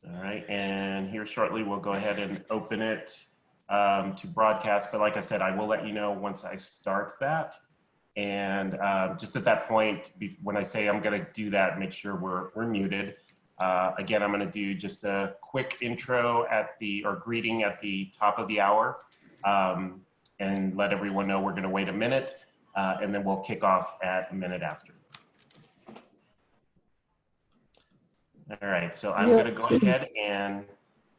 All right, and here shortly we'll go ahead and open it to broadcast. But like I said, I will let you know once I start that. And just at that point, when I say I'm going to do that, make sure we're muted. Again, I'm going to do just a quick intro or greeting at the top of the hour, and let everyone know we're going to wait a minute, and then we'll kick off at a minute after. All right, so I'm going to go ahead and,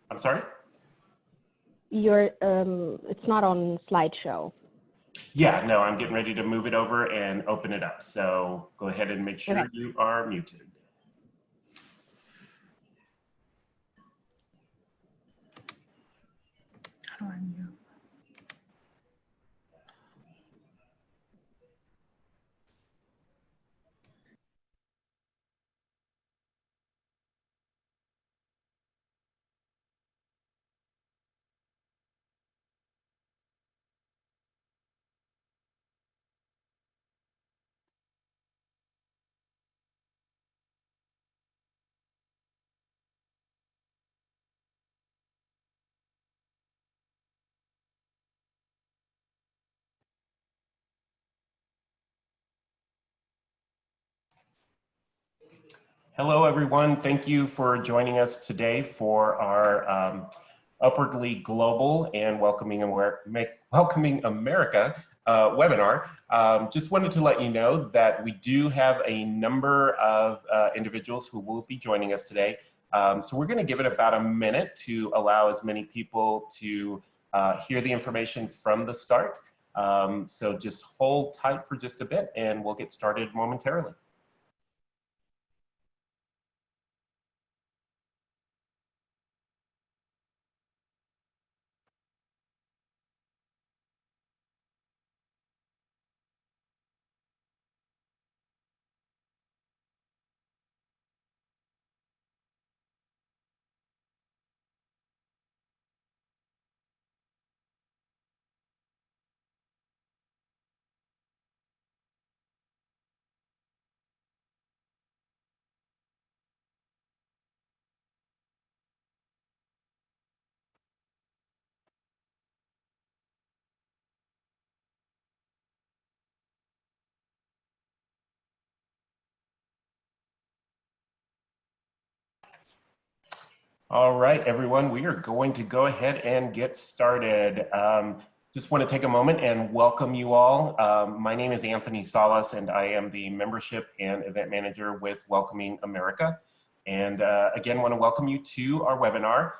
I'm sorry? It's not on slideshow. Yeah, no, I'm getting ready to move it over and open it up. So go ahead and make sure you are muted. How do I mute? Hello, everyone. Thank you for joining us today for our Upwardly Global and Welcoming America webinar. Just wanted to let you know that we do have a number of individuals who will be joining us today. So we're going to give it about a minute to allow as many people to hear the information from the start. So just hold tight for just a bit and we'll get started momentarily. All right, everyone, we are going to go ahead and get started. Just want to take a moment and welcome you all. My name is Anthony Salas, and I am the Membership and Event Manager with Welcoming America. And again, want to welcome you to our webinar,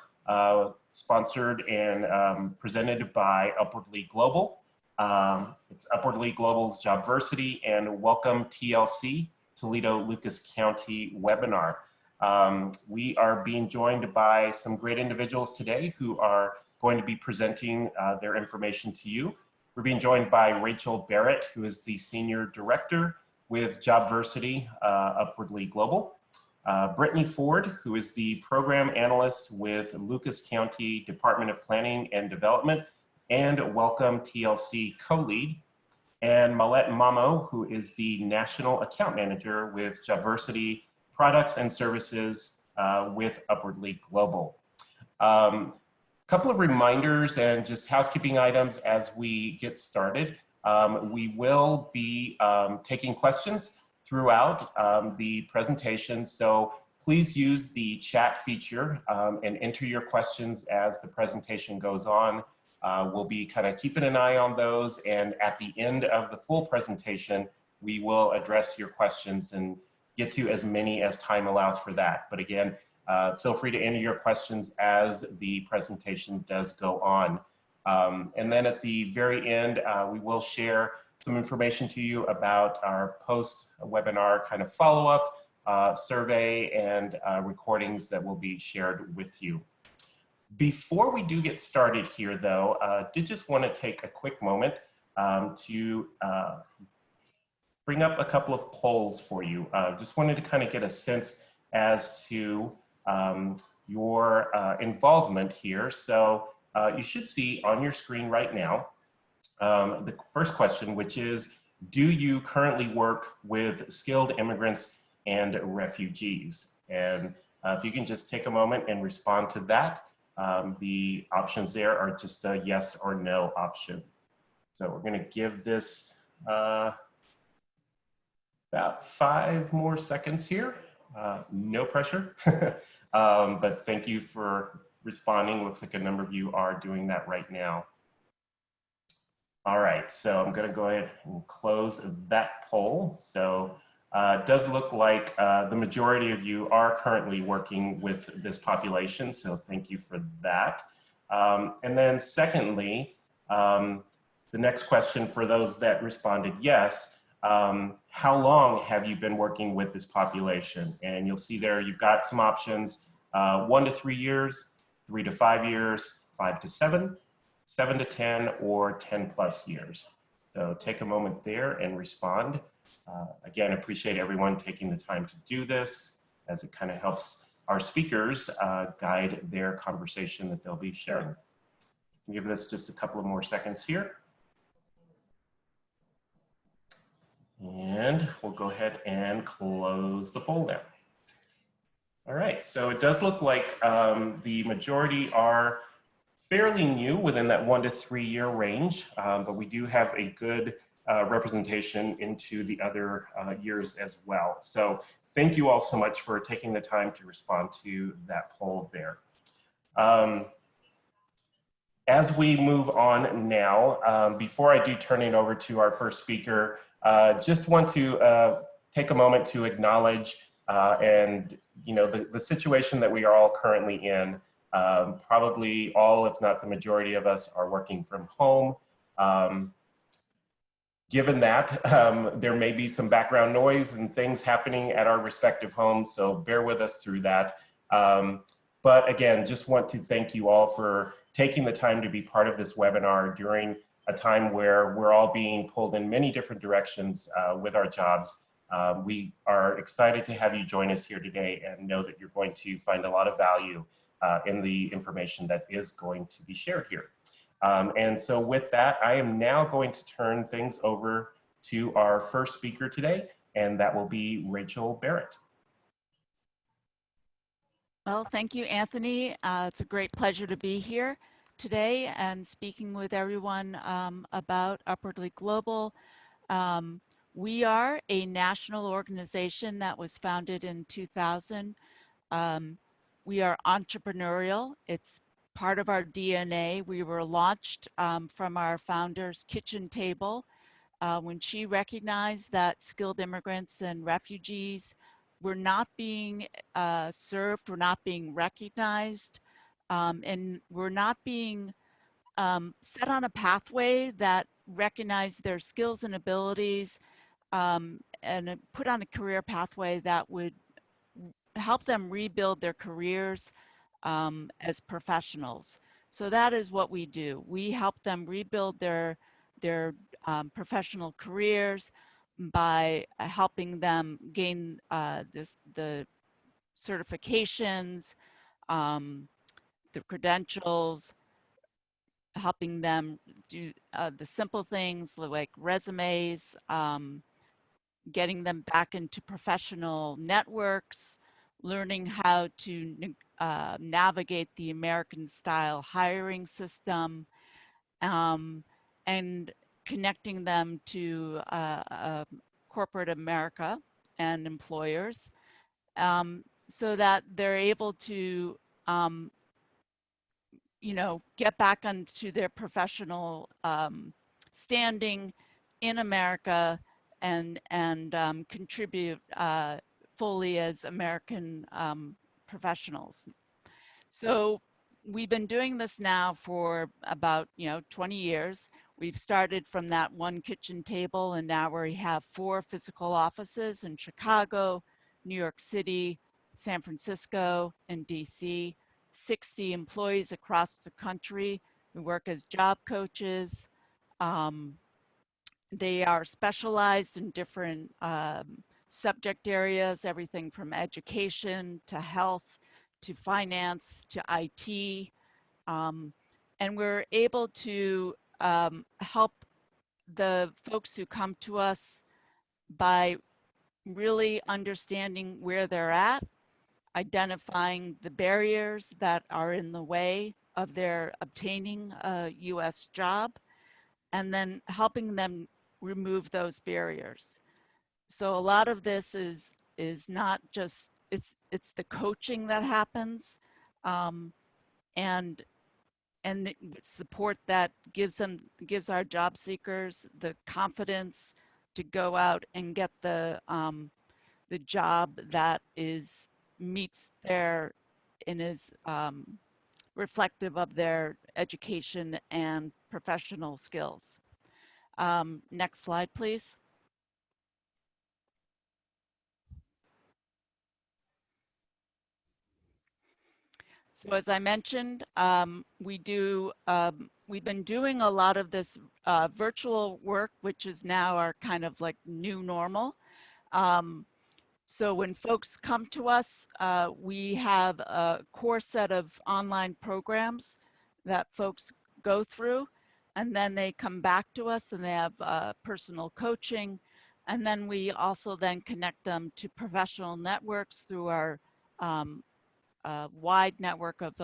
sponsored and presented by Upwardly Global. It's Upwardly Global's Jobversity and Welcome TLC, Toledo Lucas County webinar. We are being joined by some great individuals today who are going to be presenting their information to you. We're being joined by Rachael Barrett, who is the Senior Director with Jobversity Upwardly Global. Brittany Ford, who is the Program Analyst with Lucas County Department of Planning and Development and Welcome TLC Co-Lead. And Mahlet and Mamo, who is the National Account Manager with Jobversity Products and Services with Upwardly Global. Couple of reminders and just housekeeping items as we get started. We will be taking questions throughout the presentation, so please use the chat feature and enter your questions as the presentation goes on. We'll be kind of keeping an eye on those, and at the end of the full presentation, we will address your questions and get to as many as time allows for that. But again, feel free to enter your questions as the presentation does go on. And then at the very end, we will share some information to you about our post-webinar kind of follow-up survey and recordings that will be shared with you. Before we do get started here, though, did just want to take a quick moment to bring up a couple of polls for you. Just wanted to kind of get a sense as to your involvement here. So you should see on your screen right now the first question, which is, do you currently work with skilled immigrants and refugees? And If you can just take a moment and respond to that. The options there are just a yes or no option. So we're going to give this about 5 more seconds here. No pressure, but thank you for responding. Looks like a number of you are doing that right now. All right, so I'm going to go ahead and close that poll. So it does look like the majority of you are currently working with this population, so thank you for that. And then secondly, the next question for those that responded yes, how long have you been working with this population? And you'll see there you've got some options, 1 to 3 years, 3 to 5 years, 5 to 7, 7 to 10, or 10 plus years. So take a moment there and respond. Again, appreciate everyone taking the time to do this, as it kind of helps our speakers guide their conversation that they'll be sharing. Give this just a couple of more seconds here. And we'll go ahead and close the poll now. All right, so it does look like the majority are fairly new within that 1 to 3 year range, but we do have a good representation into the other years as well. So thank you all so much for taking the time to respond to that poll there. As we move on now, before I do turn it over to our first speaker, just want to take a moment to acknowledge and the situation that we are all currently in. Probably all, if not the majority of us, are working from home. Given that, there may be some background noise and things happening at our respective homes, so bear with us through that. But again, just want to thank you all for taking the time to be part of this webinar during a time where we're all being pulled in many different directions with our jobs. We are excited to have you join us here today and know that you're going to find a lot of value in the information that is going to be shared here. And so with that, I am now going to turn things over to our first speaker today, and that will be Rachael Barrett. Well, thank you, Anthony. It's a great pleasure to be here today and speaking with everyone about Upwardly Global. We are a national organization that was founded in 2000. We are entrepreneurial. It's part of our DNA. We were launched from our founder's kitchen table when she recognized that skilled immigrants and refugees were not being served, were not being recognized, and were not being set on a pathway that recognized their skills and abilities and put on a career pathway that would help them rebuild their careers as professionals. So that is what we do. We help them rebuild their professional careers by helping them gain the certifications, the credentials, helping them do the simple things like resumes, getting them back into professional networks, learning how to navigate the American style hiring system, and connecting them to corporate America and employers so that they're able to get back onto their professional standing in America and contribute fully as American professionals. So we've been doing this now for about 20 years. We've started from that one kitchen table, and now we have 4 physical offices in Chicago, New York City, San Francisco, and DC. 60 employees across the country. We work as job coaches. They are specialized in different subject areas, everything from education to health to finance to IT. And we're able to help the folks who come to us by really understanding where they're at, identifying the barriers that are in the way of their obtaining a US job, and then helping them remove those barriers. So a lot of this is not just, it's the coaching that happens, um, and the support that gives our job seekers the confidence to go out and get the job that meets their and is reflective of their education and professional skills. Next slide, please. So as I mentioned, we've been doing a lot of this virtual work, which is now our kind of like new normal. So when folks come to us, we have a core set of online programs that folks go through, and then they come back to us and they have personal coaching. And then we also then connect them to professional networks through our wide network of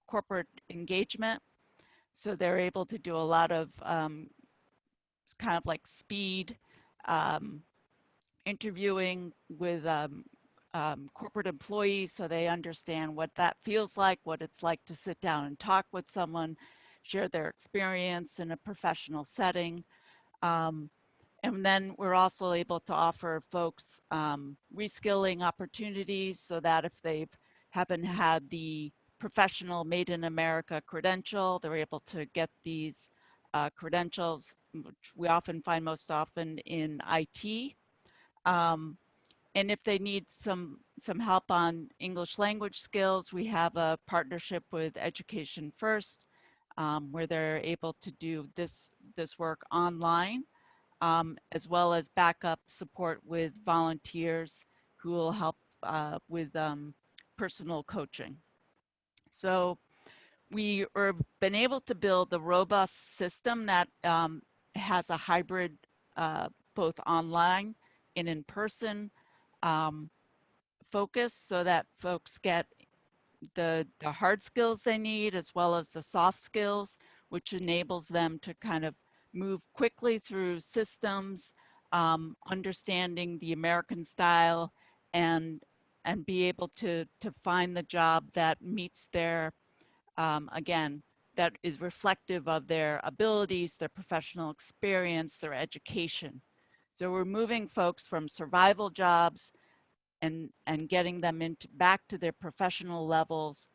corporate engagement. So they're able to do a lot of kind of like speed interviewing with corporate employees, so they understand what that feels like, what it's like to sit down and talk with someone, share their experience in a professional setting. And then we're also able to offer folks reskilling opportunities, so that if they haven't had the professional made in America credential, they're able to get these credentials, which we often find most often in IT. And if they need some help on English language skills, we have a partnership with Education First, where they're able to do this work online, as well as backup support with volunteers who will help with personal coaching. So we have been able to build a robust system that has a hybrid, both online and in person focus, so that folks get the hard skills they need as well as the soft skills, which enables them to kind of move quickly through systems, understanding the American style, and be able to find the job that meets their again, that is reflective of their abilities, their professional experience, their education. So we're moving folks from survival jobs and getting them back to their professional levels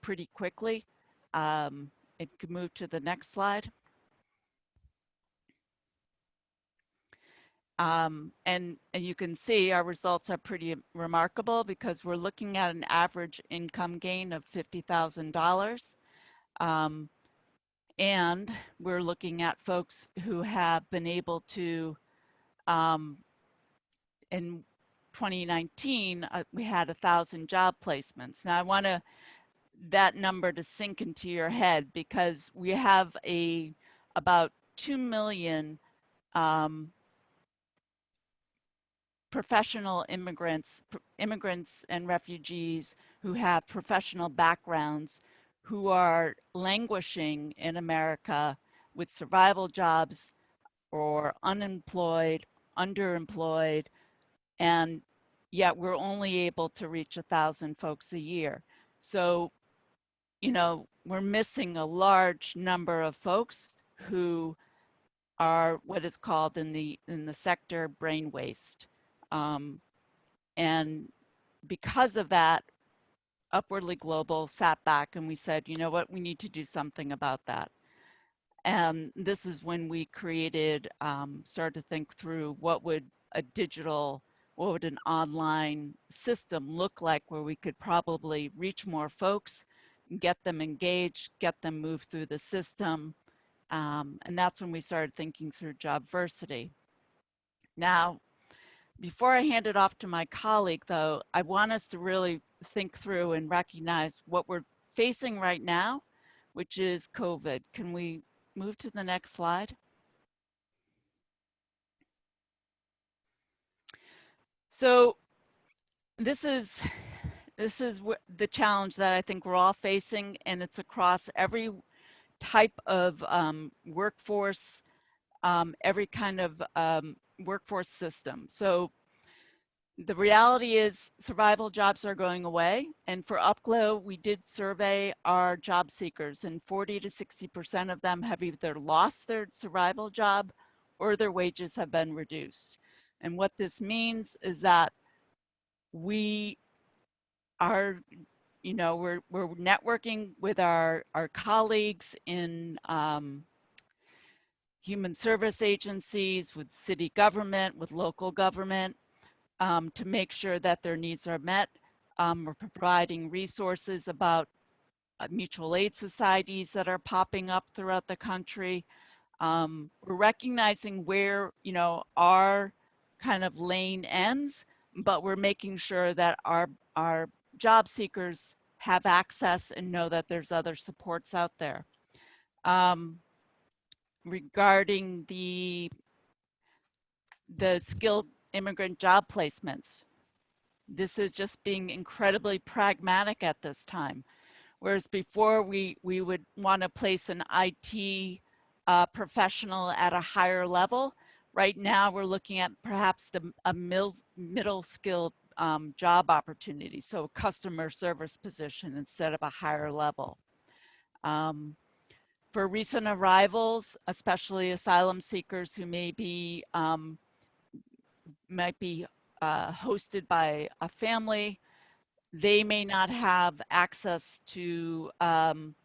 pretty quickly. It could move to the next slide. And you can see our results are pretty remarkable, because we're looking at an average income gain of $50,000. And we're looking at folks who have been able to, in 2019, we had 1,000 job placements. Now I want that number to sink into your head, because we have about 2 million professional immigrants and refugees who have professional backgrounds, who are languishing in America with survival jobs, or unemployed, underemployed, and yet we're only able to reach 1,000 folks a year. So, you know, we're missing a large number of folks who are what is called in the sector brain waste. And because of that, Upwardly Global sat back and we said, you know what, we need to do something about that. And this is when we created, started to think through what would an online system look like, where we could probably reach more folks, get them engaged, get them moved through the system. And that's when we started thinking through Jobversity. Now, before I hand it off to my colleague, though, I want us to really think through and recognize what we're facing right now, which is COVID. Can we move to the next slide? So this is the challenge that I think we're all facing, and it's across every type of workforce, every kind of workforce system. So the reality is survival jobs are going away. And for Upglow, we did survey our job seekers, and 40 to 60% of them have either lost their survival job or their wages have been reduced. And what this means is that we are, we're networking with our colleagues in human service agencies, with city government, with local government, to make sure that their needs are met. We're providing resources about mutual aid societies that are popping up throughout the country. We're recognizing where, our kind of lane ends, but we're making sure that our job seekers have access and know that there's other supports out there. Regarding the skilled immigrant job placements, this is just being incredibly pragmatic at this time. Whereas before we would want to place an IT professional at a higher level, right now we're looking at perhaps a middle skilled job opportunity, so a customer service position instead of a higher level. For recent arrivals, especially asylum seekers who might be hosted by a family, they may not have access to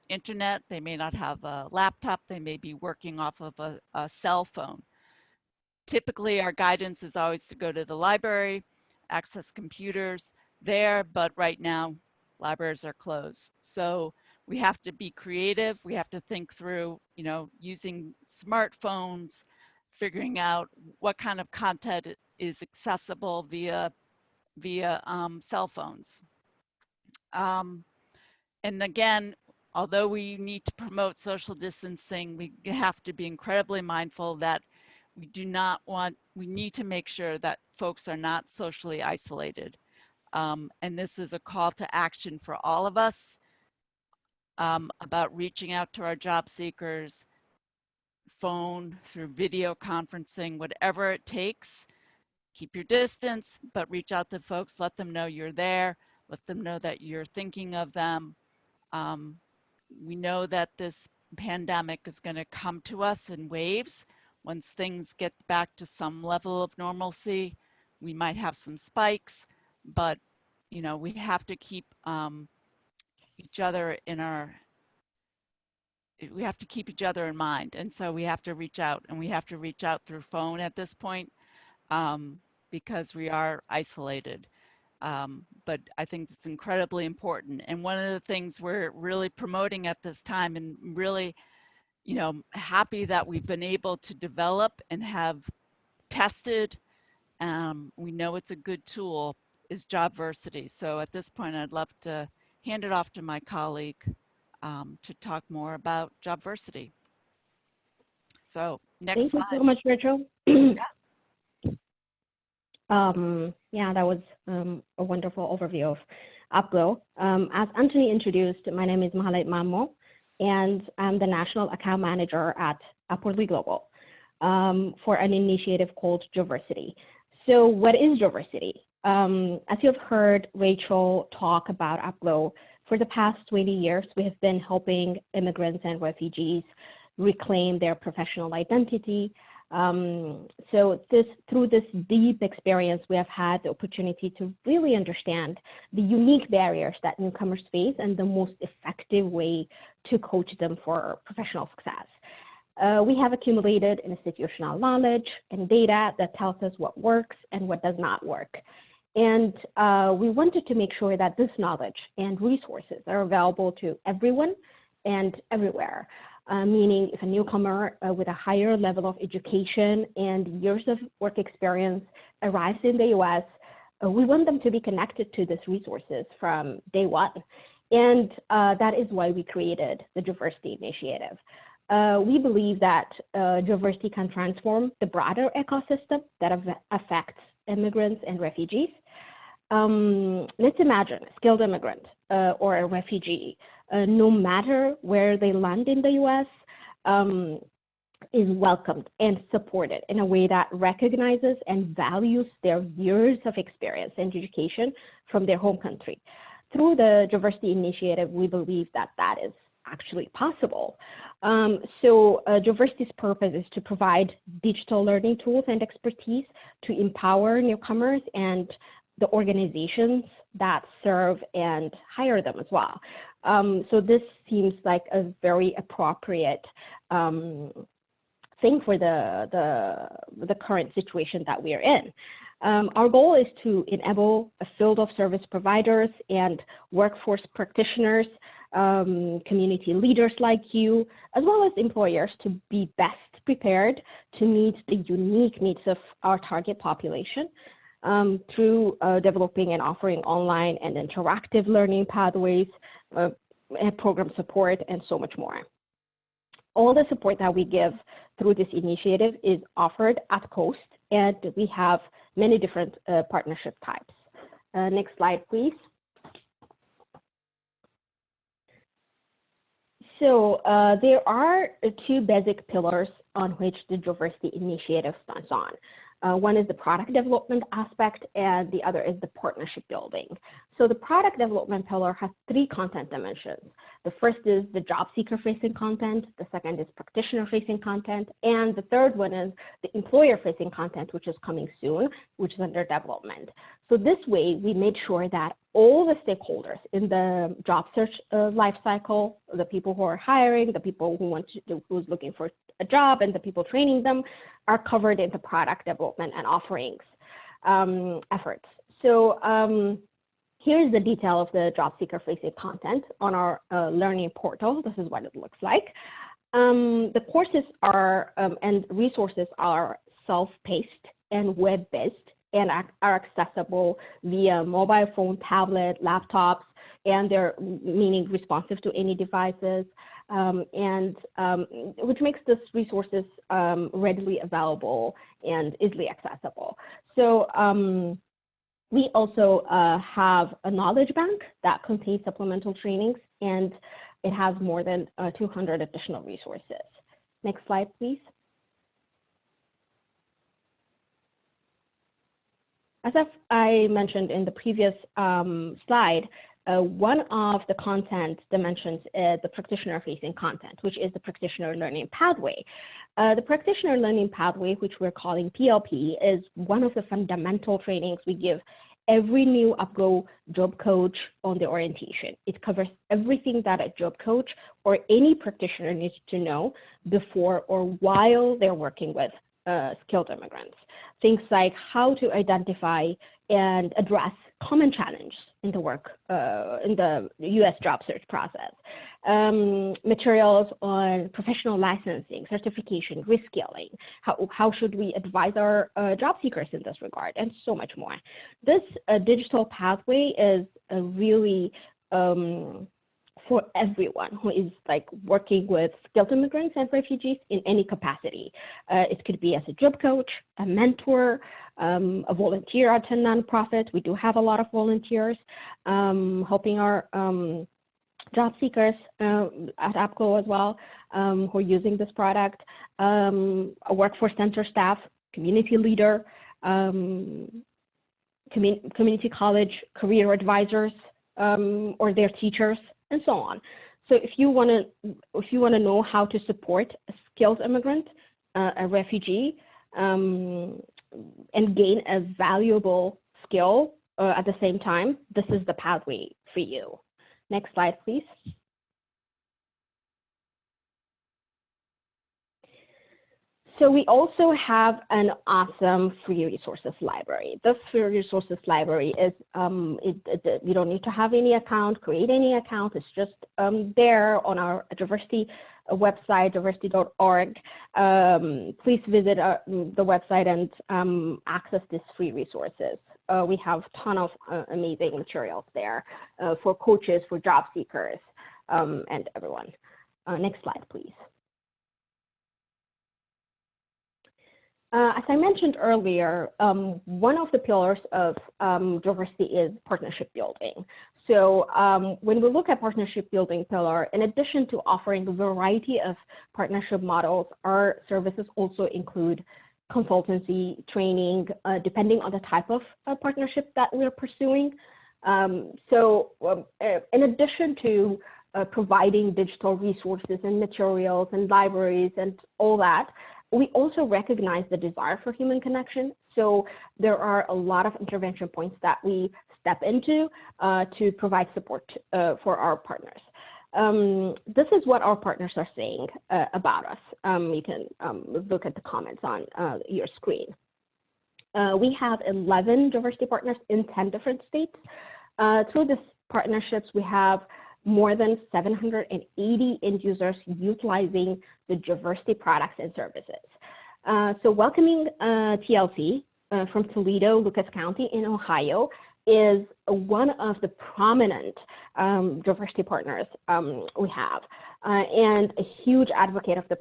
internet, they may not have a laptop, they may be working off of a cell phone. Typically, our guidance is always to go to the library, access computers there, but right now, libraries are closed. So we have to be creative. We have to think through, using smartphones, figuring out what kind of content is accessible via cell phones. And again, although we need to promote social distancing, we have to be incredibly mindful that we need to make sure that folks are not socially isolated. And this is a call to action for all of us about reaching out to our job seekers, phone, through video conferencing, whatever it takes. Keep your distance, but reach out to folks, let them know you're there, let them know that you're thinking of them. We know that this pandemic is going to come to us in waves. Once things get back to some level of normalcy, we might have some spikes, but we have to keep each other in mind. And so we have to reach out, and we have to reach out through phone at this point because we are isolated. But I think it's incredibly important. And one of the things we're really promoting at this time, and really, happy that we've been able to develop and have tested, we know it's a good tool, is Jobversity. So at this point, I'd love to hand it off to my colleague to talk more about Jobversity. So next slide. Thank you so much, Rachael. Yeah, that was a wonderful overview of Upglow. As Anthony introduced, my name is Mahlet Mamo, and I'm the National Account Manager at Upwardly Global for an initiative called Jobversity. So what is Jobversity? As you've heard Rachael talk about Upglow, for the past 20 years, we have been helping immigrants and refugees reclaim their professional identity. So through this deep experience, we have had the opportunity to really understand the unique barriers that newcomers face and the most effective way to coach them for professional success. We have accumulated institutional knowledge and data that tells us what works and what does not work. And we wanted to make sure that this knowledge and resources are available to everyone and everywhere. Meaning if a newcomer with a higher level of education and years of work experience arrives in the US, we want them to be connected to these resources from day one. And that is why we created the Jobversity initiative. We believe that Jobversity can transform the broader ecosystem that affects immigrants and refugees. let's imagine a skilled immigrant or a refugee, no matter where they land in the US, is welcomed and supported in a way that recognizes and values their years of experience and education from their home country. Through the Jobversity initiative, we believe that that is actually possible. Jobversity's purpose is to provide digital learning tools and expertise to empower newcomers and the organizations that serve and hire them as well. So this seems like a very appropriate thing for the current situation that we are in. Our goal is to enable a field of service providers and workforce practitioners, community leaders like you, as well as employers to be best prepared to meet the unique needs of our target population through developing and offering online and interactive learning pathways, and program support, and so much more. All the support that we give through this initiative is offered at cost, and we have many different partnership types. Next slide, please. So there are two basic pillars on which the Jobversity initiative stands on. One is the product development aspect, and the other is the partnership building. So the product development pillar has three content dimensions. The first is the job seeker facing content, the second is practitioner facing content, and the third one is the employer facing content, which is coming soon, which is under development. So this way, we made sure that all the stakeholders in the job search life cycle, the people who are hiring, the people who's looking for a job, and the people training them are covered in the product development and offerings efforts. So here's the detail of the job seeker facing content on our learning portal. This is what it looks like. The courses are and resources are self-paced and web-based and are accessible via mobile phone, tablet, laptops, and they're meaning responsive to any devices, which makes these resources readily available and easily accessible. So we also have a knowledge bank that contains supplemental trainings, and it has more than 200 additional resources. Next slide, please. As I mentioned in the previous slide, one of the content dimensions is the practitioner-facing content, which is the practitioner learning pathway. The practitioner learning pathway, which we're calling PLP, is one of the fundamental trainings we give every new UpGo job coach on the orientation. It covers everything that a job coach or any practitioner needs to know before or while they're working with skilled immigrants. Things like how to identify and address common challenges in the U.S. job search process, materials on professional licensing, certification, reskilling, how should we advise our job seekers in this regard, and so much more. This digital pathway is really for everyone who is like working with skilled immigrants and refugees in any capacity. It could be as a job coach, a mentor, a volunteer at a nonprofit. We do have a lot of volunteers helping our job seekers at UpGo as well, who are using this product, a workforce center staff, community leader, community college career advisors, or their teachers, and so on. So if you want to know how to support a skilled immigrant, a refugee, and gain a valuable skill at the same time, this is the pathway for you. Next slide, please. So we also have an awesome free resources library. This free resources library is, you don't need to have any account, create any account. It's just there on our Jobversity website, jobversity.org. Please visit the website and access these free resources. We have a ton of amazing materials there for coaches, for job seekers, and everyone. Next slide, please. As I mentioned earlier, one of the pillars of Jobversity is partnership building. So when we look at partnership building pillar, in addition to offering a variety of partnership models, our services also include consultancy, training, depending on the type of partnership that we're pursuing. In addition to providing digital resources and materials and libraries and all that, we also recognize the desire for human connection. So there are a lot of intervention points that we step into to provide support for our partners. This is what our partners are saying about us. You can look at the comments on your screen. We have 11 Jobversity partners in 10 different states. Through these partnerships, we have more than 780 end users utilizing the Jobversity products and services. So welcoming TLC from Toledo, Lucas County in Ohio is one of the prominent Jobversity partners we have, and a huge advocate of the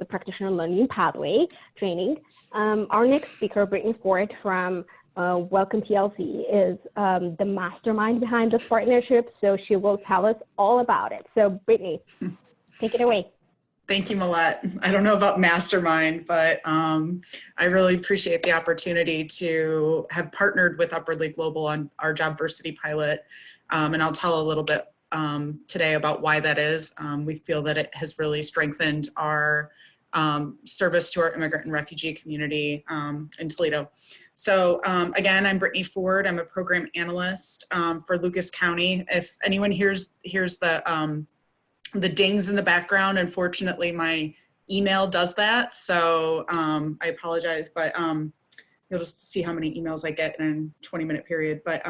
Practitioner Learning Pathway training. Our next speaker, Brittany from Welcome TLC, is the mastermind behind this partnership, so she will tell us all about it. So Brittany, take it away. Thank you, Mahlet. I don't know about mastermind, but I really appreciate the opportunity to have partnered with Upwardly Global on our Jobversity pilot, and I'll tell a little bit today about why that is. We feel that it has really strengthened our service to our immigrant and refugee community in Toledo. So again, I'm Brittany Ford. I'm a program analyst for Lucas County. If anyone hears the dings in the background, unfortunately my email does that. So I apologize, but you'll just see how many emails I get in a 20-minute period. But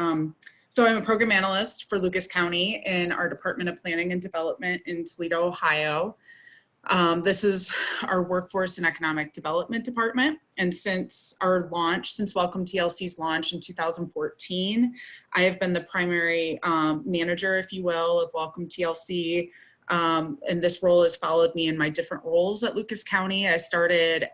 so I'm a program analyst for Lucas County in our Department of Planning and Development in Toledo, Ohio. This is our Workforce and Economic Development Department. And since our launch, since Welcome TLC's launch in 2014, I have been the primary manager, if you will, of Welcome TLC. And this role has followed me in my different roles at Lucas County. I started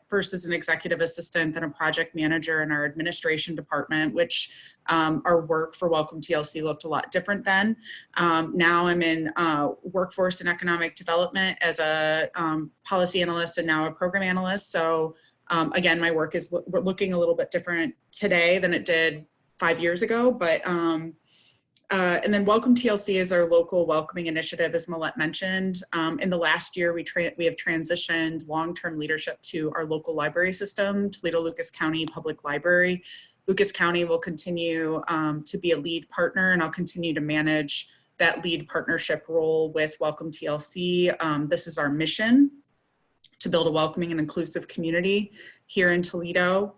first as an executive assistant, then a project manager in our administration department, which our work for Welcome TLC looked a lot different then. Now I'm in workforce and economic development as a policy analyst and now a program analyst. So again, my work is looking a little bit different today than it did 5 years ago, but and then Welcome TLC is our local welcoming initiative, as Mahlet mentioned. In the last year, we have transitioned long-term leadership to our local library system, Toledo Lucas County Public Library. Lucas County will continue to be a lead partner, and I'll continue to manage that lead partnership role with Welcome TLC. This is our mission, to build a welcoming and inclusive community here in Toledo.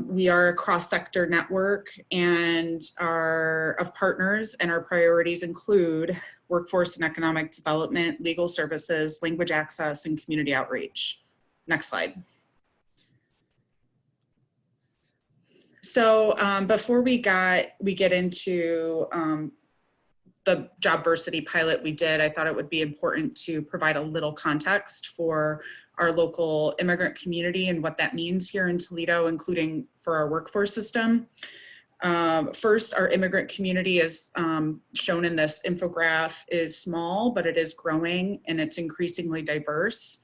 We are a cross-sector network and of partners, and our priorities include workforce and economic development, legal services, language access, and community outreach. Next slide. So before we get into the Jobversity pilot we did, I thought it would be important to provide a little context for our local immigrant community and what that means here in Toledo, including for our workforce system. First, our immigrant community, is shown in this infograph, is small, but it is growing and it's increasingly diverse.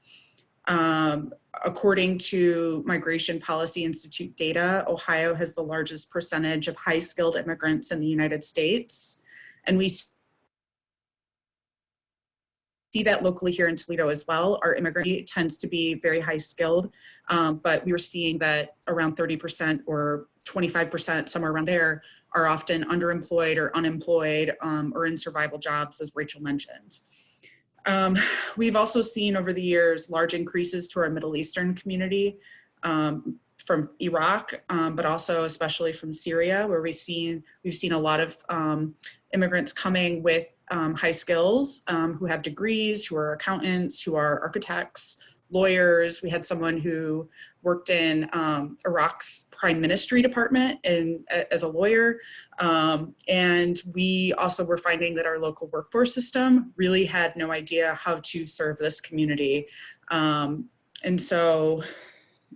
According to Migration Policy Institute data, Ohio has the largest percentage of high-skilled immigrants in the United States. And we see that locally here in Toledo as well. Our immigrant tends to be very high skilled, but we were seeing that around 30% or 25%, somewhere around there, are often underemployed or unemployed or in survival jobs, as Rachael mentioned. We've also seen over the years large increases to our Middle Eastern community from Iraq, but also especially from Syria, where we've seen a lot of immigrants coming with high skills, who have degrees, who are accountants, who are architects, lawyers. We had someone who worked in Iraq's prime ministry department as a lawyer. And we also were finding that our local workforce system really had no idea how to serve this community. And so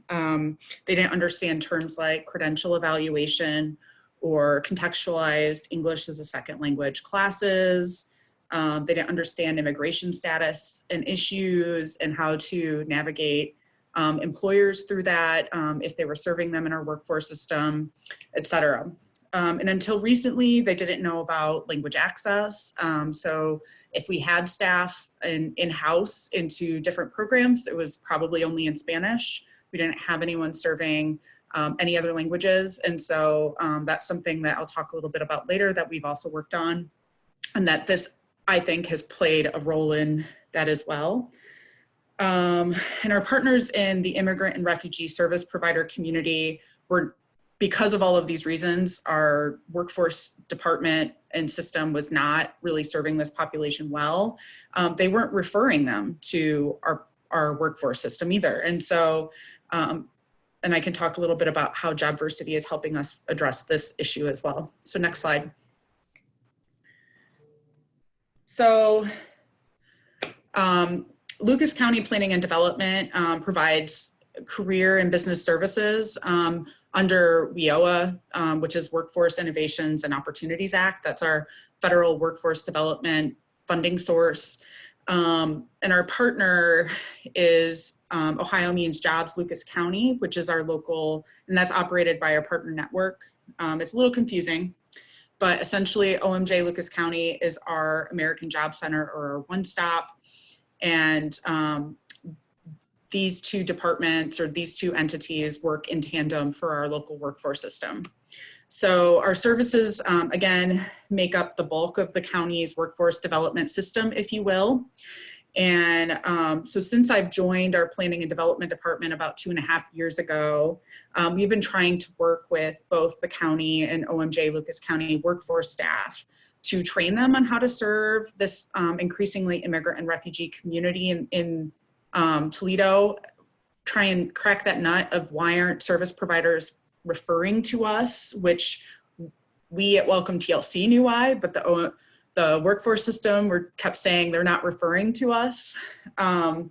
They didn't understand terms like credential evaluation or contextualized English as a second language classes. They didn't understand immigration status and issues and how to navigate employers through that, if they were serving them in our workforce system, et cetera. And until recently, they didn't know about language access. So if we had staff in-house into different programs, it was probably only in Spanish. We didn't have anyone serving any other languages. And so that's something that I'll talk a little bit about later that we've also worked on, and that this, I think, has played a role in that as well. And our partners in the immigrant and refugee service provider community were, because of all of these reasons, our workforce department and system was not really serving this population well. They weren't referring them to our workforce system either. And so, and I can talk a little bit about how Jobversity is helping us address this issue as well. So next slide. So Lucas County Planning and Development provides career and business services under WIOA, which is Workforce Innovations and Opportunities Act. That's our federal workforce development funding source. And our partner is Ohio Means Jobs Lucas County, which is our local, and that's operated by our partner network. It's a little confusing, but essentially OMJ Lucas County is our American Job Center, or our one-stop. And these two departments, or these two entities, work in tandem for our local workforce system. So our services, again, make up the bulk of the county's workforce development system, if you will. And so since I've joined our planning and development department about 2.5 years ago, we've been trying to work with both the county and OMJ Lucas County workforce staff to train them on how to serve this increasingly immigrant and refugee community in Toledo, try and crack that nut of why aren't service providers referring to us, which we at Welcome TLC knew why, but the workforce system kept saying they're not referring to us. And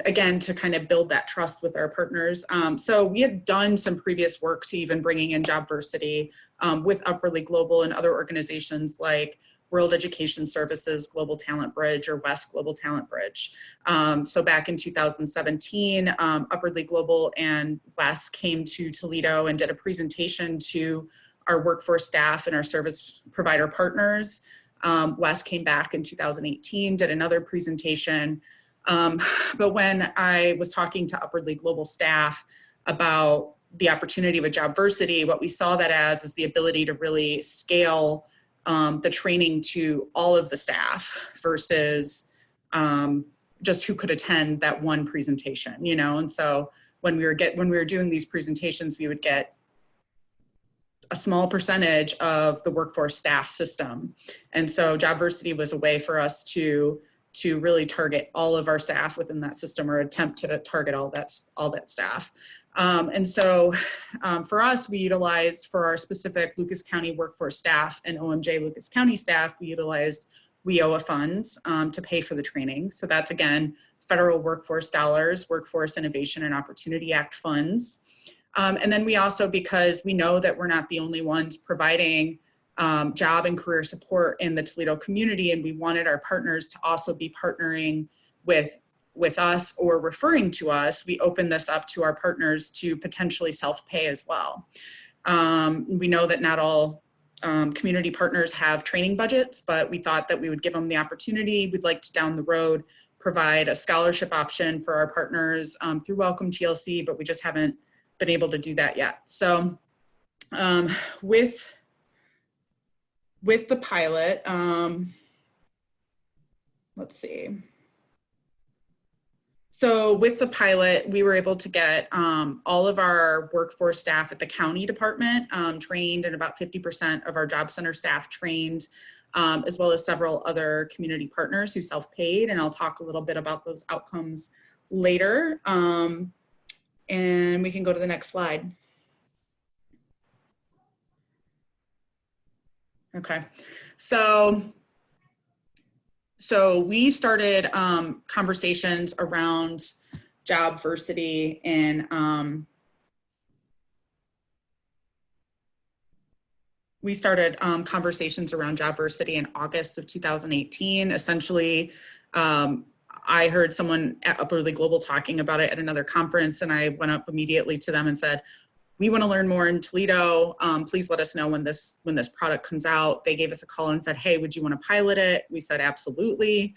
again, to kind of build that trust with our partners. So we had done some previous work to even bringing in Jobversity with Upwardly Global and other organizations like World Education Services Global Talent Bridge, or West Global Talent Bridge. So back in 2017, Upwardly Global and West came to Toledo and did a presentation to our workforce staff and our service provider partners. West came back in 2018, did another presentation. But when I was talking to Upwardly Global staff about the opportunity with Jobversity, what we saw that as is the ability to really scale the training to all of the staff versus just who could attend that one presentation, you know? And so when we were doing these presentations, we would get a small percentage of the workforce staff system. And so Jobversity was a way for us to really target all of our staff within that system, or attempt to target all that staff. And so for us, we utilized, for our specific Lucas County workforce staff and OMJ Lucas County staff, we utilized WIOA funds to pay for the training. So that's, again, federal workforce dollars, Workforce Innovation and Opportunity Act funds. And then we also, because we know that we're not the only ones providing job and career support in the Toledo community, and we wanted our partners to also be partnering with us or referring to us, we opened this up to our partners to potentially self-pay as well. We know that not all community partners have training budgets, but we thought that we would give them the opportunity. We'd like to, down the road, provide a scholarship option for our partners through Welcome TLC, but we just haven't been able to do that yet. So with the pilot, let's see. So with the pilot, we were able to get all of our workforce staff at the county department trained, and about 50% of our job center staff trained, as well as several other community partners who self-paid. And I'll talk a little bit about those outcomes later. And we can go to the next slide. Okay, so we started conversations around Jobversity in, we started conversations around Jobversity in August of 2018. Essentially, I heard someone at Upwardly Global talking about it at another conference, and I went up immediately to them and said, we want to learn more in Toledo. Please let us know when this product comes out. They gave us a call and said, hey, would you want to pilot it? We said, absolutely.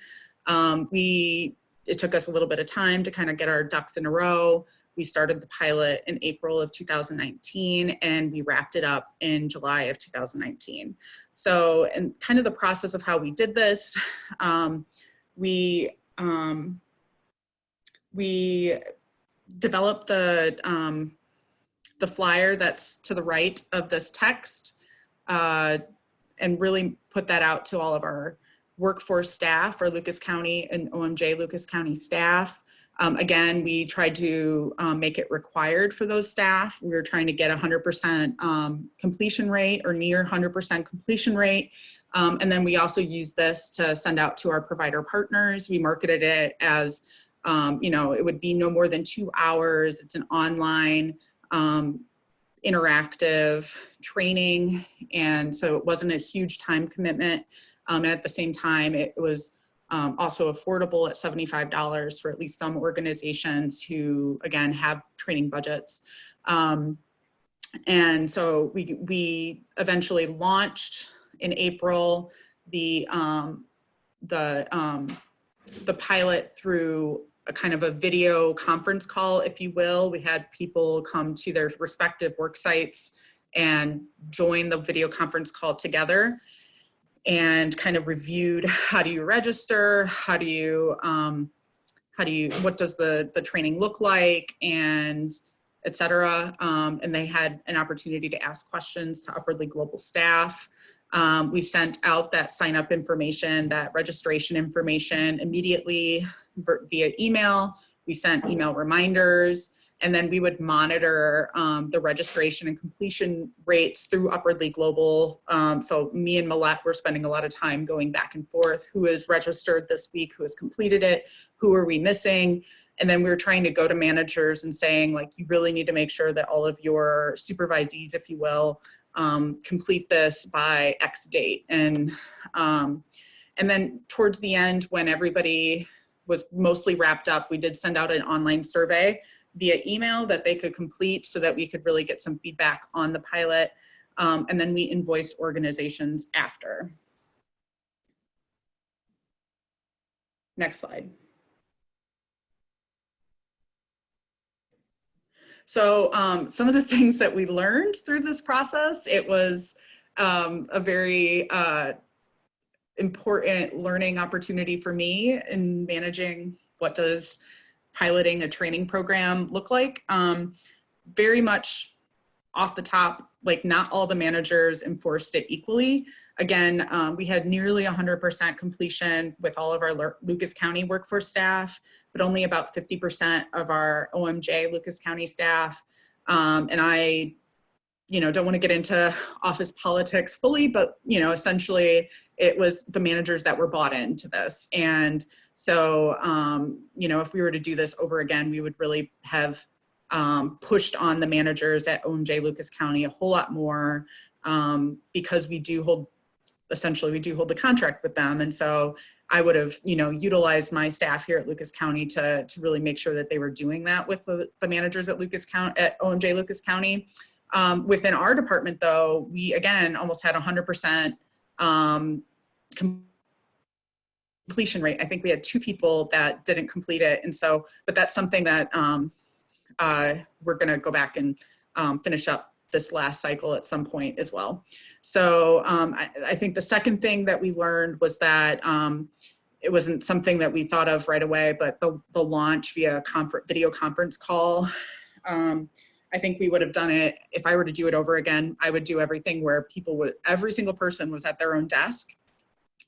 It took us a little bit of time to kind of get our ducks in a row. We started the pilot in April of 2019, and we wrapped it up in July of 2019. So, and kind of the process of how we did this, we developed the flyer that's to the right of this text, and really put that out to all of our workforce staff, our Lucas County and OMJ Lucas County staff. Again, we tried to make it required for those staff. We were trying to get 100% completion rate or near 100% completion rate. And then we also used this to send out to our provider partners. We marketed it as, you know, it would be no more than 2 hours. It's an online interactive training. And so it wasn't a huge time commitment. And at the same time, it was also affordable at $75 for at least some organizations who, again, have training budgets. And so we eventually launched in April the pilot through a kind of a video conference call, if you will. We had people come to their respective work sites and join the video conference call together, and kind of reviewed how do you register, what does the training look like, and et cetera. And they had an opportunity to ask questions to Upwardly Global staff. We sent out that sign up information, that registration information immediately via email. We sent email reminders, and then we would monitor the registration and completion rates through Upwardly Global. So me and Mahlet were spending a lot of time going back and forth. Who is registered this week? Who has completed it? Who are we missing? And then we were trying to go to managers and saying, like, you really need to make sure that all of your supervisees, if you will, complete this by X date. And then towards the end, when everybody was mostly wrapped up, we did send out an online survey via email that they could complete so that we could really get some feedback on the pilot. And then we invoiced organizations after. Next slide. So some of the things that we learned through this process, it was a very important learning opportunity for me in managing what does piloting a training program look like. Very much off the top, like not all the managers enforced it equally. Again, we had nearly 100% completion with all of our Lucas County workforce staff, but only about 50% of our OMJ Lucas County staff. And I, don't want to get into office politics fully, but, essentially it was the managers that were bought into this. And so, if we were to do this over again, we would really have pushed on the managers at OMJ Lucas County a whole lot more, because we do hold the contract with them. And so I would have, utilized my staff here at Lucas County to really make sure that they were doing that with the managers at OMJ Lucas County. Within our department though, we again almost had 100% completion rate. I think we had 2 people that didn't complete it. And so, but that's something that we're gonna go back and finish up this last cycle at some point as well. So I think the second thing that we learned was that it wasn't something that we thought of right away, but the launch via video conference call. I think we would have done it, if I were to do it over again, I would do everything where every single person was at their own desk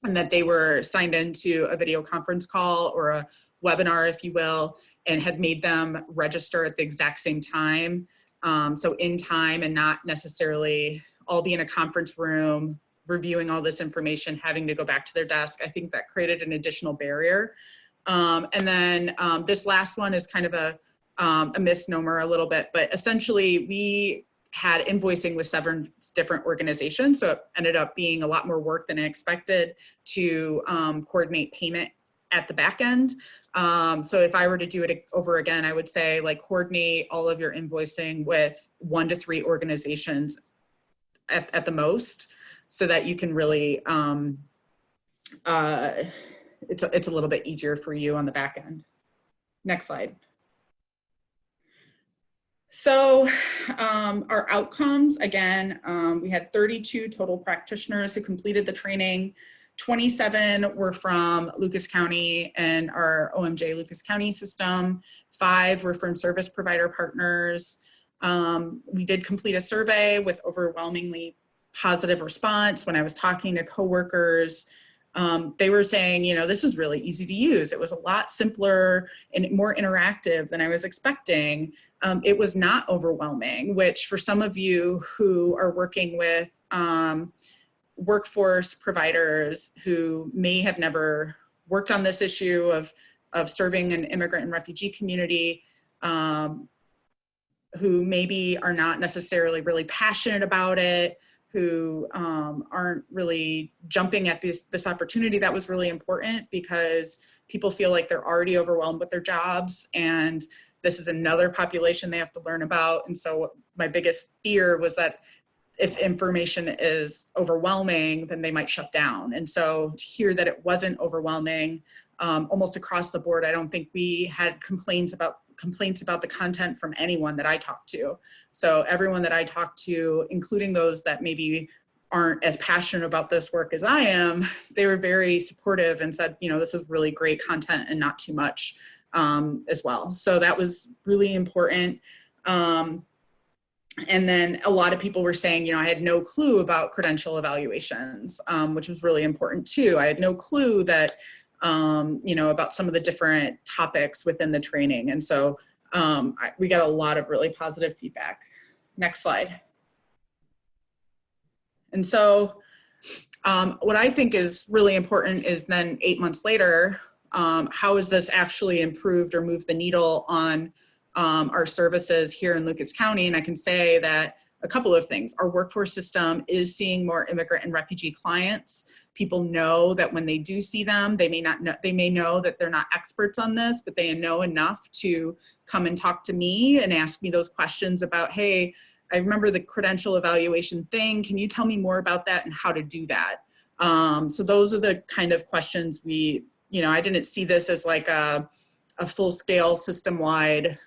and that they were signed into a video conference call or a webinar, if you will, and had made them register at the exact same time. So in time and not necessarily all be in a conference room, reviewing all this information, having to go back to their desk. I think that created an additional barrier. And then this last one is kind of a misnomer a little bit, but essentially we had invoicing with 7 different organizations. So it ended up being a lot more work than I expected to coordinate payment at the back end. So if I were to do it over again, I would say like coordinate all of your invoicing with 1 to 3 organizations at the most, so that you can really, it's a little bit easier for you on the back end. Next slide. So our outcomes, again, we had 32 total practitioners who completed the training. 27 were from Lucas County and our OMJ Lucas County system. 5 were from service provider partners. We did complete a survey with overwhelmingly positive response. When I was talking to coworkers, they were saying, you know, this is really easy to use. It was a lot simpler and more interactive than I was expecting. It was not overwhelming, which for some of you who are working with workforce providers who may have never worked on this issue of serving an immigrant and refugee community, who maybe are not necessarily really passionate about it, who aren't really jumping at this opportunity, that was really important because people feel like they're already overwhelmed with their jobs, and this is another population they have to learn about. And so my biggest fear was that if information is overwhelming, then they might shut down. And so to hear that it wasn't overwhelming, almost across the board, I don't think we had complaints about the content from anyone that I talked to. So everyone that I talked to, including those that maybe aren't as passionate about this work as I am, they were very supportive and said, you know, this is really great content and not too much as well. So that was really important. And then a lot of people were saying, you know, I had no clue about credential evaluations, which was really important too. I had no clue that, you know, about some of the different topics within the training. And so we got a lot of really positive feedback. Next slide. And so what I think is really important is then 8 months later, how has this actually improved or moved the needle on our services here in Lucas County? And I can say that a couple of things. Our workforce system is seeing more immigrant and refugee clients. People know that when they do see them, they may know that they're not experts on this, but they know enough to come and talk to me and ask me those questions about, hey, I remember the credential evaluation thing. Can you tell me more about that and how to do that? So those are the kind of questions I didn't see this as like a full-scale system-wide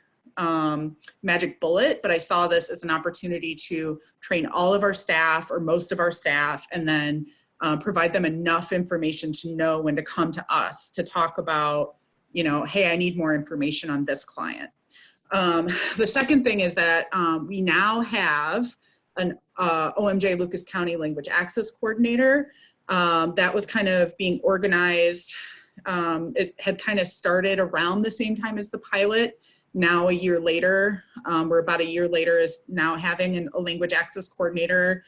magic bullet, but I saw this as an opportunity to train all of our staff or most of our staff, and then provide them enough information to know when to come to us to talk about, you know, hey, I need more information on this client. The second thing is that we now have an OMJ Lucas County Language Access Coordinator that was kind of being organized. It had kind of started around the same time as the pilot. Now a year later, we're about a year later, is now having a language access coordinator.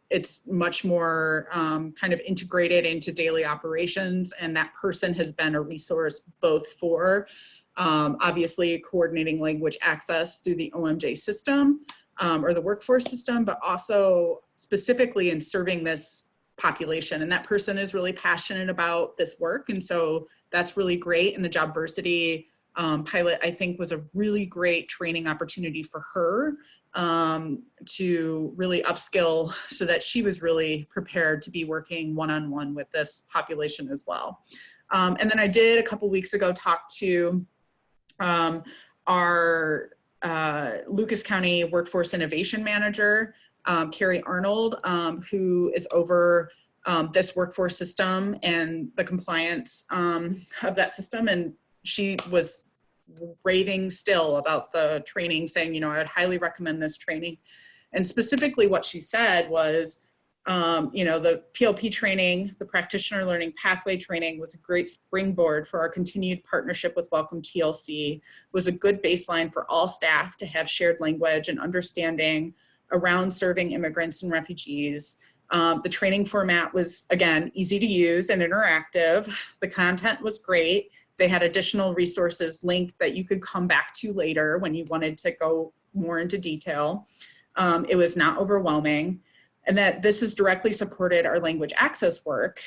It's much more kind of integrated into daily operations, and that person has been a resource both for obviously coordinating language access through the OMJ system or the workforce system, but also specifically in serving this population. And that person is really passionate about this work. And so that's really great. And the Jobversity pilot, I think, was a really great training opportunity for her to really upskill so that she was really prepared to be working one-on-one with this population as well. And then I did a couple weeks ago talk to our Lucas County Workforce Innovation Manager, Carrie Arnold, who is over this workforce system and the compliance of that system. And she was raving still about the training, saying, you know, I would highly recommend this training. And specifically what she said was, you know, the PLP training, the Practitioner Learning Pathway training, was a great springboard for our continued partnership with Welcome TLC, was a good baseline for all staff to have shared language and understanding around serving immigrants and refugees. The training format was, again, easy to use and interactive. The content was great. They had additional resources linked that you could come back to later when you wanted to go more into detail. It was not overwhelming, and that this has directly supported our language access work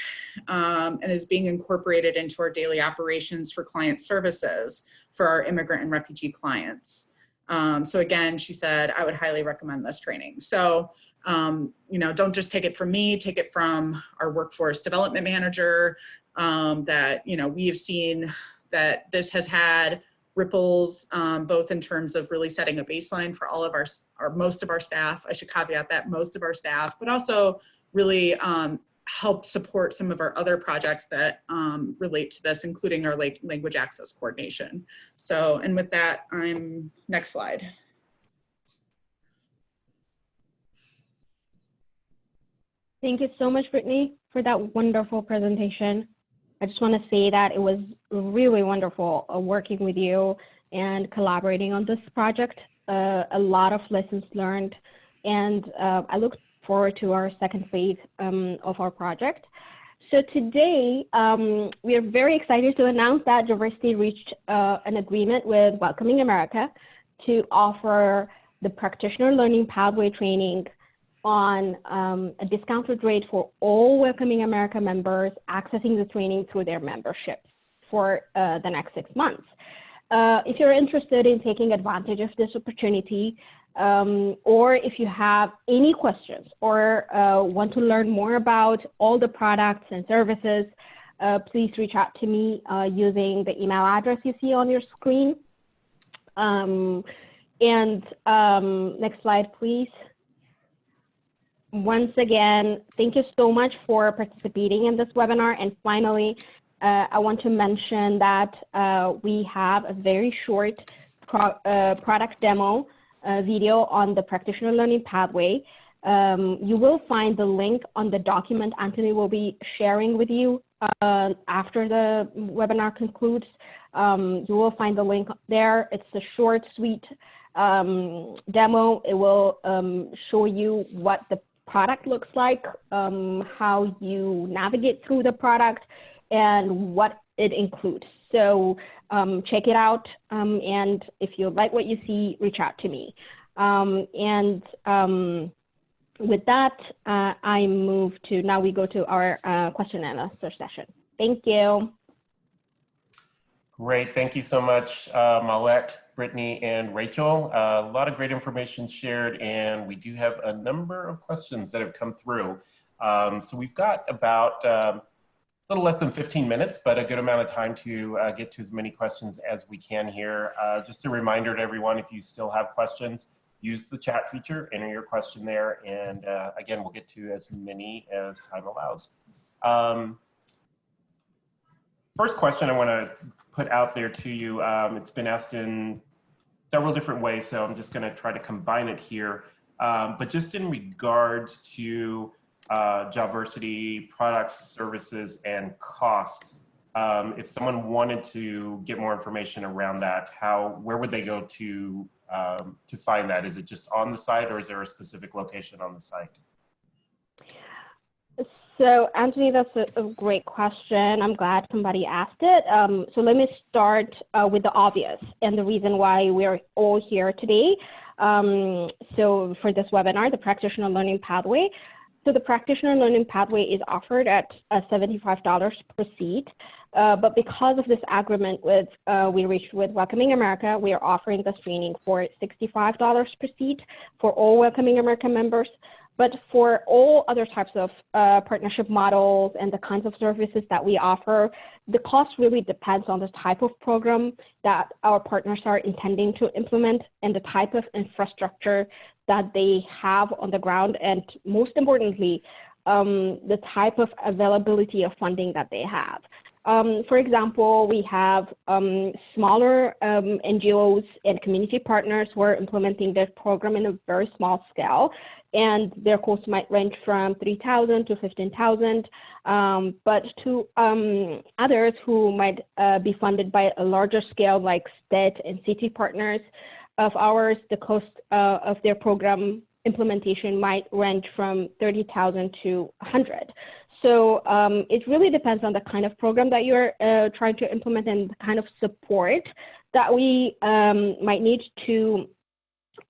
and is being incorporated into our daily operations for client services for our immigrant and refugee clients. So again, she said, I would highly recommend this training. So, you know, don't just take it from me, take it from our workforce development manager, that, you know, we have seen that this has had ripples, both in terms of really setting a baseline for all of most of our staff. I should caveat that, most of our staff, but also really help support some of our other projects that relate to this, including our language access coordination. So, and with that, next slide. Thank you so much, Brittany, for that wonderful presentation. I just want to say that it was really wonderful working with you and collaborating on this project. A lot of lessons learned, and I look forward to our second phase of our project. So today, we are very excited to announce that Jobversity reached an agreement with Welcoming America to offer the Practitioner Learning Pathway training on a discounted rate for all Welcoming America members accessing the training through their membership for the next 6 months. If you're interested in taking advantage of this opportunity, or if you have any questions or want to learn more about all the products and services, please reach out to me using the email address you see on your screen. Next slide, please. Once again, thank you so much for participating in this webinar. And finally, I want to mention that we have a very short product demo video on the Practitioner Learning Pathway. You will find the link on the document Anthony will be sharing with you after the webinar concludes. You will find the link there. It's a short, sweet demo. It will show you what the product looks like, how you navigate through the product, and what it includes. So check it out, and if you like what you see, reach out to me. With that, I move to, now we go to our question and answer session. Thank you. Great, thank you so much, Mahlet, Brittany, and Rachael. A lot of great information shared, and we do have a number of questions that have come through. So we've got about a little less than 15 minutes, but a good amount of time to get to as many questions as we can here. Just a reminder to everyone, if you still have questions, use the chat feature, enter your question there, and again, we'll get to as many as time allows. First question I want to put out there to you, it's been asked in several different ways, so I'm just going to try to combine it here. But just in regards to Jobversity products, services, and costs, if someone wanted to get more information around that, where would they go to find that? Is it just on the site, or is there a specific location on the site? So Anthony, that's a great question. I'm glad somebody asked it. So let me start with the obvious and the reason why we're all here today. So for this webinar, the Practitioner Learning Pathway. So the Practitioner Learning Pathway is offered at $75 per seat. But because of this agreement we reached with Welcoming America, we are offering this training for $65 per seat for all Welcoming America members. But for all other types of partnership models and the kinds of services that we offer, the cost really depends on the type of program that our partners are intending to implement and the type of infrastructure that they have on the ground, and most importantly, the type of availability of funding that they have. For example, we have smaller NGOs and community partners who are implementing their program in a very small scale, and their costs might range from $3,000 to $15,000. But to others who might be funded by a larger scale, like state and city partners of ours, the cost of their program implementation might range from $30,000 to $100,000. So it really depends on the kind of program that you're trying to implement and the kind of support that we might need to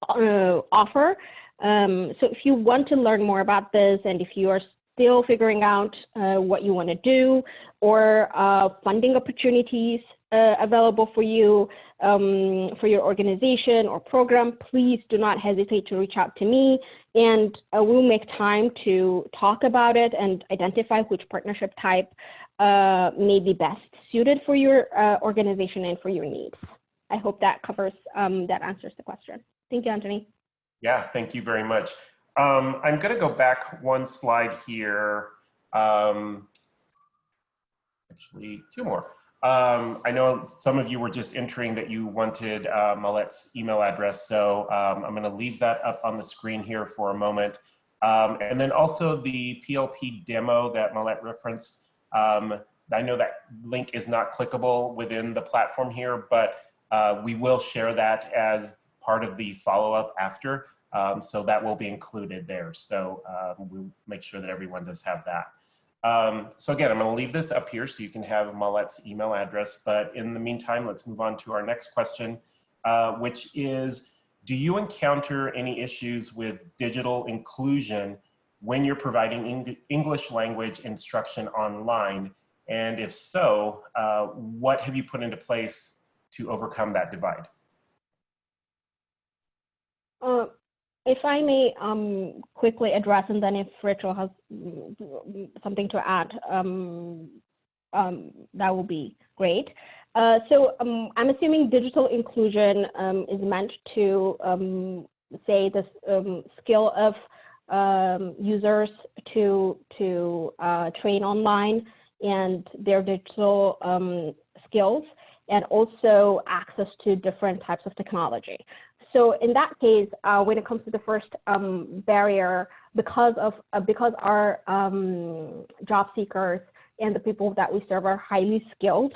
offer. So if you want to learn more about this, and if you are still figuring out what you want to do, or funding opportunities available for you, for your organization or program, please do not hesitate to reach out to me, and we'll make time to talk about it and identify which partnership type may be best suited for your organization and for your needs. I hope that covers, that answers the question. Thank you, Anthony. Yeah, thank you very much. I'm going to go back one slide here. Actually, two more. I know some of you were just entering that you wanted Mahlet's email address, so I'm going to leave that up on the screen here for a moment. And then also the PLP demo that Mahlet referenced. I know that link is not clickable within the platform here, but we will share that as part of the follow-up after. So that will be included there. So we'll make sure that everyone does have that. So again, I'm going to leave this up here so you can have Mahlet's email address. But in the meantime, let's move on to our next question, which is, do you encounter any issues with digital inclusion when you're providing English language instruction online? And if so, what have you put into place to overcome that divide? If I may quickly address, and then if Rachael has something to add, that will be great. So I'm assuming digital inclusion is meant to say the skill of users to train online and their digital skills, and also access to different types of technology. So in that case, when it comes to the first barrier, because our job seekers and the people that we serve are highly skilled,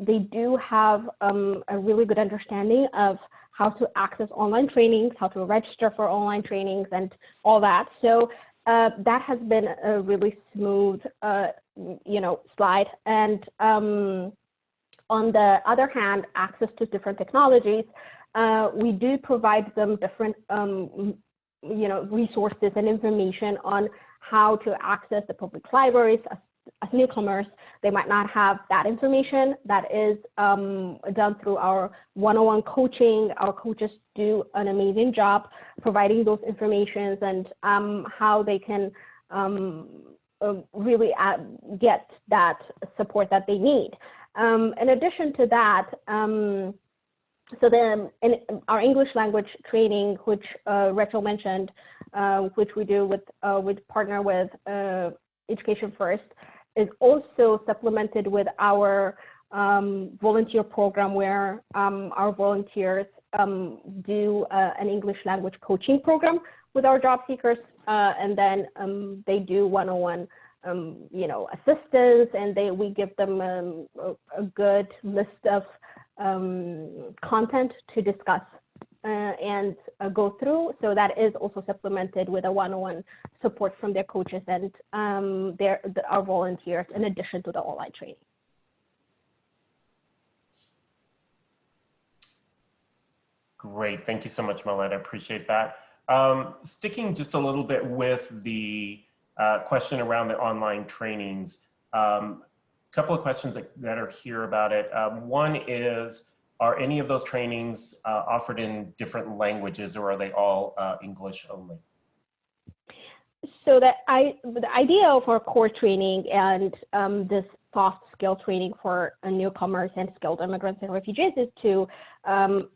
they do have a really good understanding of how to access online trainings, how to register for online trainings, and all that. So that has been a really smooth, slide. And on the other hand, access to different technologies. We do provide them different, resources and information on how to access the public libraries. As newcomers, they might not have that information. That is done through our one-on-one coaching. Our coaches do an amazing job providing those informations and how they can really get that support that they need. In addition to that, so then in our English language training, which Rachael mentioned, which we do with partner with Education First, is also supplemented with our volunteer program, where our volunteers do an English language coaching program with our job seekers, and then they do one-on-one assistance, and we give them a good list of content to discuss and go through. So that is also supplemented with a one-on-one support from their coaches and our volunteers, in addition to the online training. Great, thank you so much, Mahlet. I appreciate that. Sticking just a little bit with the question around the online trainings. Couple of questions that are here about it. One is, are any of those trainings offered in different languages, or are they all English only? So the idea of our core training and this soft skill training for newcomers and skilled immigrants and refugees is to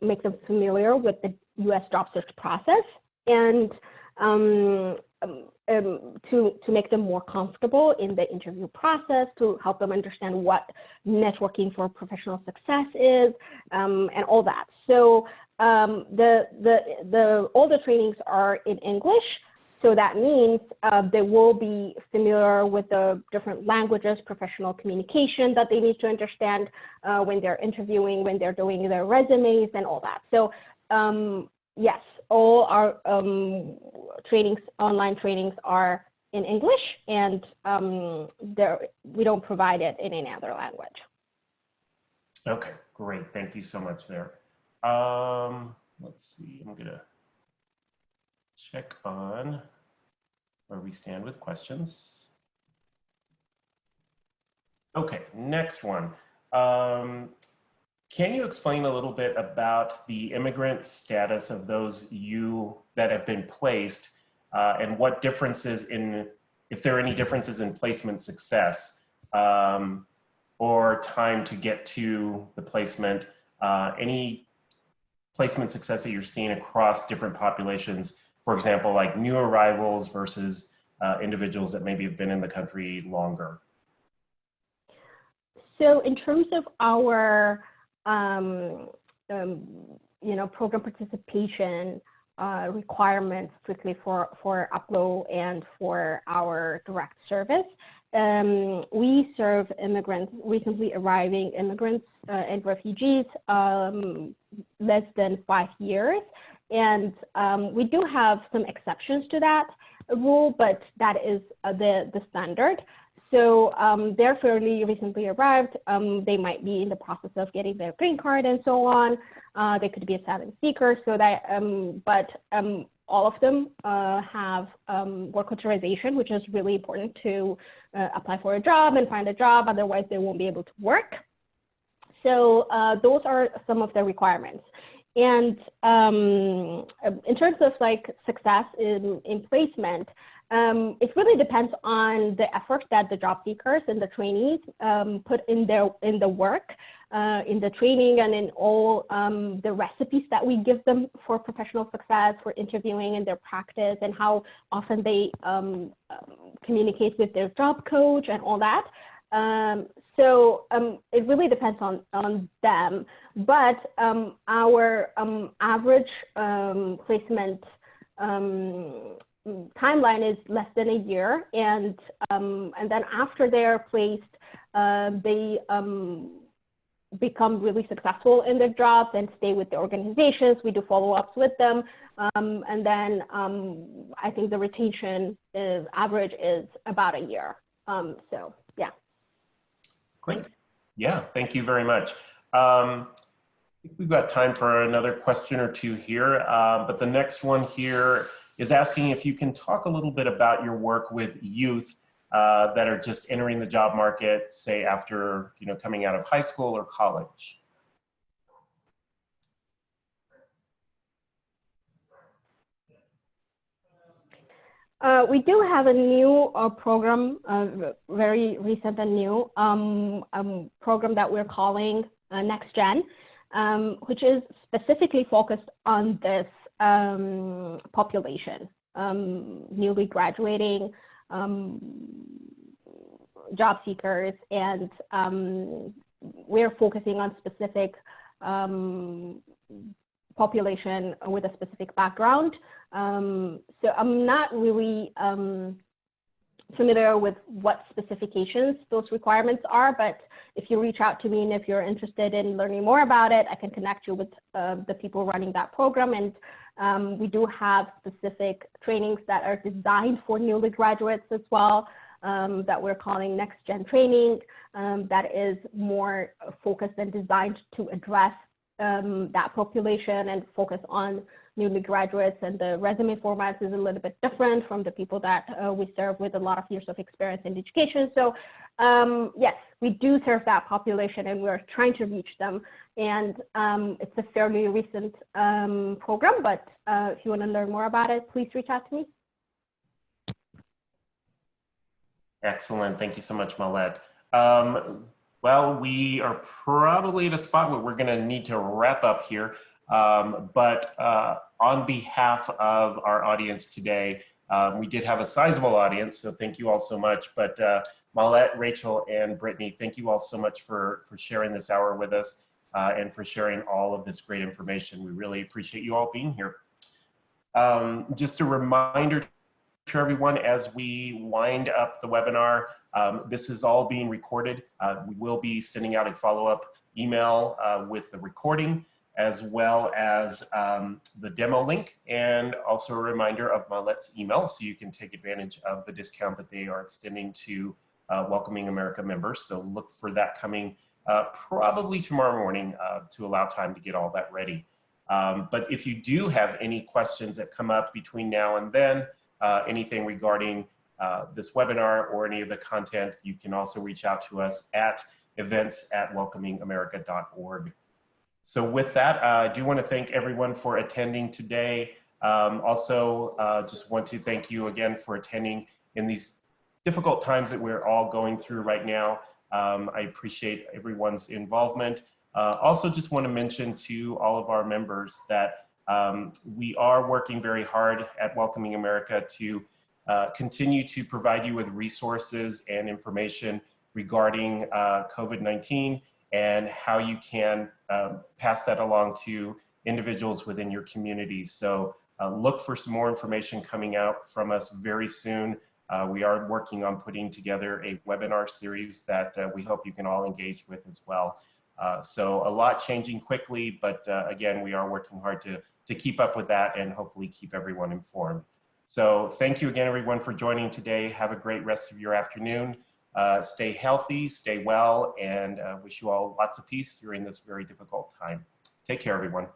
make them familiar with the U.S. job search process, and to make them more comfortable in the interview process, to help them understand what networking for professional success is, and all that. So all the trainings are in English. So that means they will be familiar with the different languages, professional communication that they need to understand when they're interviewing, when they're doing their resumes and all that. So yes, all our trainings, online trainings, are in English, and we don't provide it in any other language. Okay, great. Thank you so much there. Let's see, I'm gonna check on where we stand with questions. Okay, next one. Can you explain a little bit about the immigrant status of those that have been placed and what differences if there are any differences in placement success or time to get to the placement, any placement success that you're seeing across different populations, for example, like new arrivals versus individuals that maybe have been in the country longer? So in terms of our program participation requirements strictly for UPLO and for our direct service, we serve immigrants, recently arriving immigrants and refugees less than 5 years. And we do have some exceptions to that rule, but that is the standard. So they're fairly recently arrived. They might be in the process of getting their green card and so on. They could be asylum seekers. So that, all of them have work authorization, which is really important to apply for a job and find a job. Otherwise, they won't be able to work. So those are some of the requirements. And in terms of like success in placement, it really depends on the effort that the job seekers and the trainees put in the work, in the training, and in all the recipes that we give them for professional success, for interviewing and their practice, and how often they communicate with their job coach and all that. So it really depends on them, but our average placement timeline is less than a year, and then after they're placed, they become really successful in their jobs and stay with the organizations. We do follow-ups with them, and then I think the retention average is about a year. So yeah. Great. Yeah, thank you very much. I think we've got time for another question or two here, but the next one here is asking if you can talk a little bit about your work with youth that are just entering the job market, say after coming out of high school or college. We do have a new program, very recent and new program that we're calling Next Gen, which is specifically focused on this population, newly graduating job seekers, and we're focusing on specific population with a specific background. So I'm not really familiar with what specifications those requirements are, but if you reach out to me and if you're interested in learning more about it, I can connect you with the people running that program. And we do have specific trainings that are designed for newly graduates as well, that we're calling Next Gen training, that is more focused and designed to address that population and focus on newly graduates, and the resume format is a little bit different from the people that we serve with a lot of years of experience in education. So yes, we do serve that population and we're trying to reach them. And it's a fairly recent program, but if you want to learn more about it, please reach out to me. Excellent. Thank you so much, Mahlet. Well, we are probably at a spot where we're going to need to wrap up here. But on behalf of our audience today, we did have a sizable audience, so thank you all so much. But Mahlet, Rachael, and Brittany, thank you all so much for sharing this hour with us and for sharing all of this great information. We really appreciate you all being here. Just a reminder to everyone as we wind up the webinar, this is all being recorded. We will be sending out a follow-up email with the recording. as well as the demo link, and also a reminder of Mahlet's email, so you can take advantage of the discount that they are extending to Welcoming America members. So look for that coming probably tomorrow morning to allow time to get all that ready. But if you do have any questions that come up between now and then, anything regarding this webinar or any of the content, you can also reach out to us at events@welcomingamerica.org. So with that, I do want to thank everyone for attending today. Also, just want to thank you again for attending in these difficult times that we're all going through right now. I appreciate everyone's involvement. Also, just want to mention to all of our members that we are working very hard at Welcoming America to continue to provide you with resources and information regarding COVID-19 and how you can pass that along to individuals within your community. So look for some more information coming out from us very soon. We are working on putting together a webinar series that we hope you can all engage with as well. So a lot changing quickly, but again, we are working hard to keep up with that and hopefully keep everyone informed. So thank you again, everyone, for joining today. Have a great rest of your afternoon. Stay healthy, stay well, and wish you all lots of peace during this very difficult time. Take care, everyone.